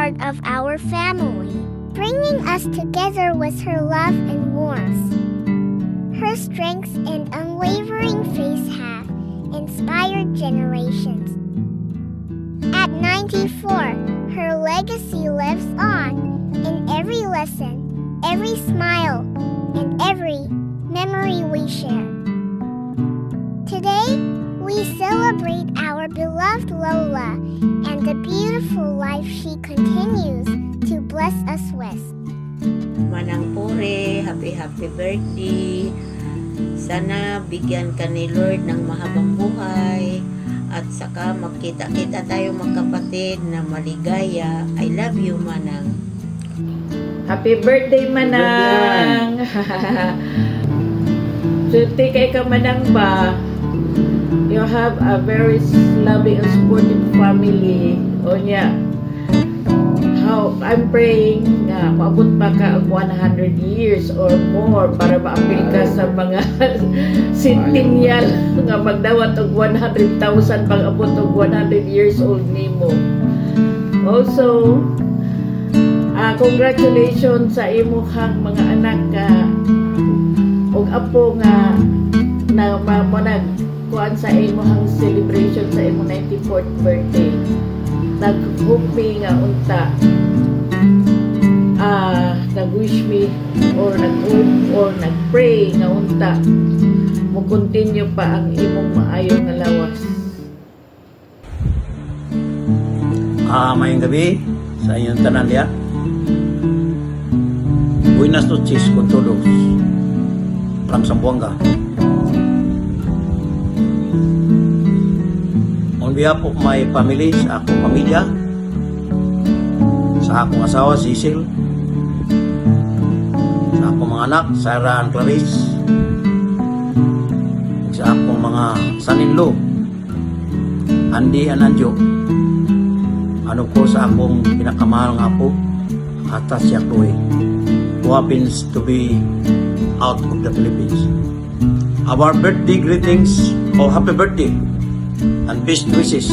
part of our family. Bringing us together was her love and warmth. Her strength and unwavering faith have inspired generations. At 94, her legacy lives on in every lesson, every smile, and every memory we share. Today, we celebrate our beloved Lola and the beautiful life she continues to bless us with. Manang Pure, happy birthday. Sana bigyan ka ni Lord ng mahabang buhay at saka magkita-kita tayo magkapatid na maligaya. I love you, Manang. Happy birthday, Manang! Swerte kay ka, Manang ba? You have a very loving and supportive family. O niya, I'm praying na maabot pa ka ang 100 years or more para maapil ka sa mga centennial nga magdawat og 100,000 pag abot og 100 years old nimo. Also, congratulations sa imuhang mga anak og apo nga na kuan sa imuhang celebration sa imong 94th birthday. Nag-hope nga unta nag-wish me or nag-hope or nag-pray nga unta mo continue pa ang imong maayong nga lawas. Mayong gabi sa inyong tanan diya. Buenas noches con todos. From Zamboanga. On behalf of my family, sa akong pamilya, sa akong asawa, Cecil, sa akong mga anak, Sarah and Clarice, sa akong mga son-in-law, Andy and Anjo, ano ko sa akong pinakamahal nga po, Atasya Chloe, who happens to be out of the Philippines. Our birthday greetings, or happy birthday, and best wishes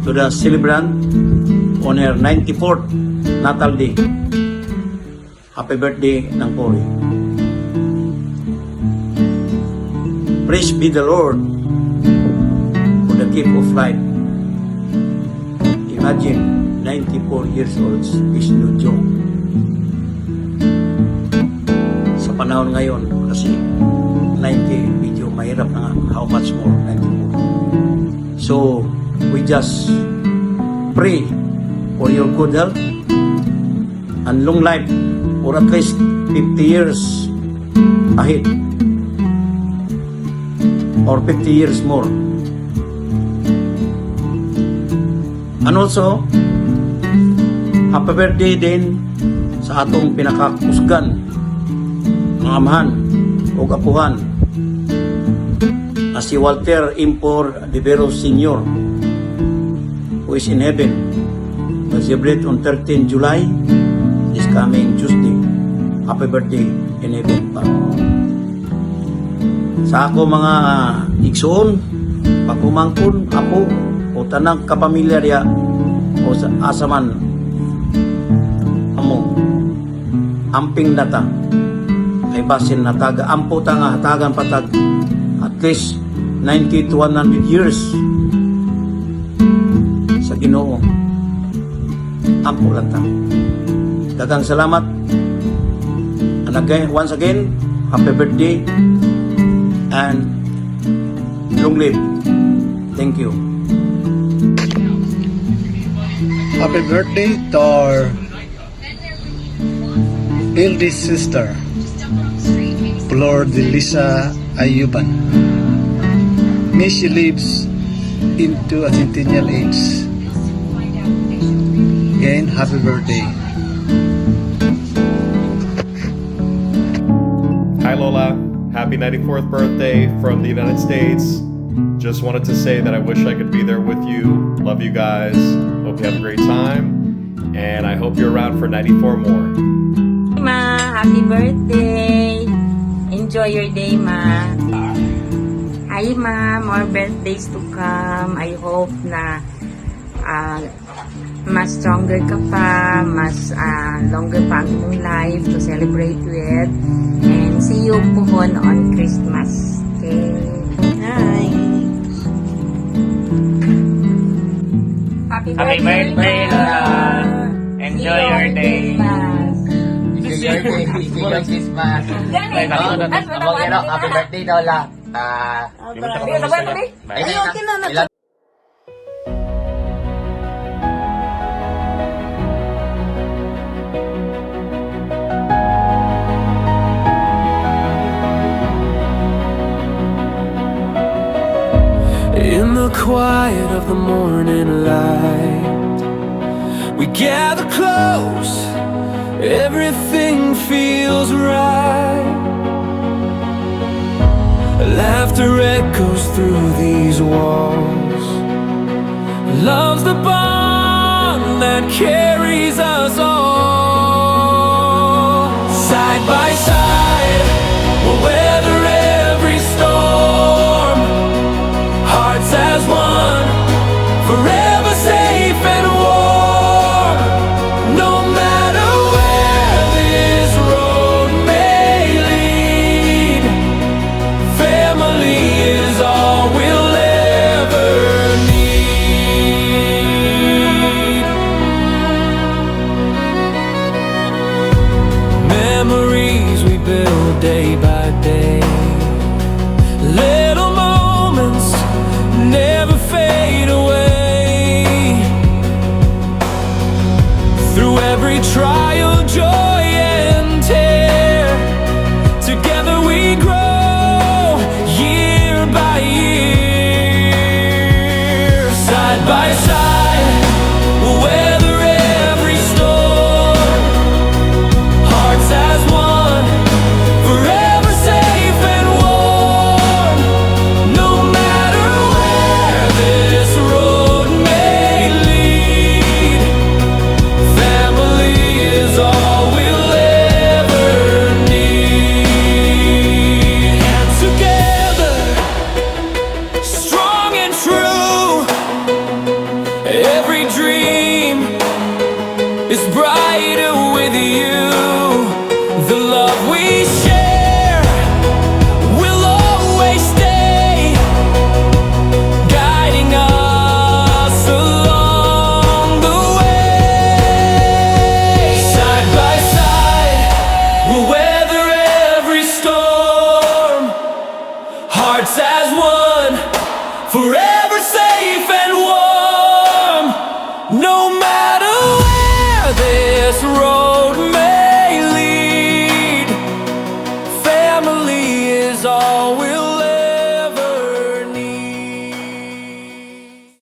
to the celebrant on her 94th natal day. Happy birthday ng Puri. Praise be the Lord for the gift of life. Imagine 94 years old is no joke. Sa panahon ngayon, kasi 90 medyo mahirap na nga. How much more 94? So, we just pray for your good health and long life for at least 50 years ahead or 50 years more. And also, happy birthday din sa atong pinakakusgan mga amahan o kapuhan si Walter Impor de Veros Sr., who is in heaven, will celebrate on 13 July, this coming Tuesday. Happy birthday in heaven pa. Sa ako mga igsoon, pagkumangkon, apo, o tanang kapamilya diya, o sa asaman, amo, amping data, kay basin nataga, ampo tanga, hatagan patag, at least 90 to 100 years sa Ginoo. Ampo lang ta. Daghang salamat. And again, once again, happy birthday and long live. Thank you. Happy birthday to our eldest sister, Flor de Lisa Ayuban. May she lives into a centennial age. Again, happy birthday. Hi Lola, happy 94th birthday from the United States. Just wanted to say that I wish I could be there with you. Love you guys. Hope you have a great time. And I hope you're around for 94 more. Ma, happy birthday. Enjoy your day, Ma. Hi, Ma. More birthdays to come. I hope na mas stronger ka pa, mas longer pa ang mong life to celebrate with. And see you pohon on Christmas. Okay? Hi! Happy birthday, Lola. Enjoy your day. Christmas. Enjoy your day. Enjoy your Christmas. Happy birthday, Lola. In the quiet of the morning light, we gather close, everything feels right. Laughter echoes through these walls. Love's the bond that carries